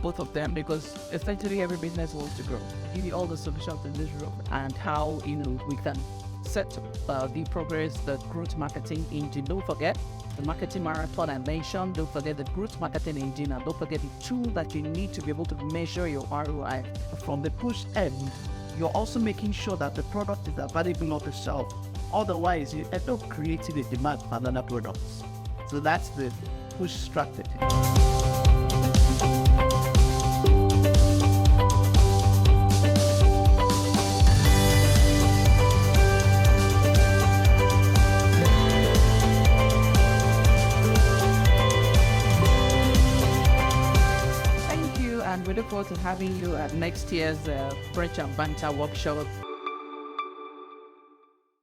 both of them, because essentially every business wants to grow. Give you all the solutions in this room and how we can set the progress, the growth marketing engine. Don't forget the marketing marathon I mentioned. Don't forget the growth marketing engine, and don't forget the tool that you need to be able to measure your ROI. From the push end, you're also making sure that the product is available on the shelf. Otherwise, you end up creating a demand for another product. So that's the push strategy. We look forward to having you at next year's Brunch and Banter workshop.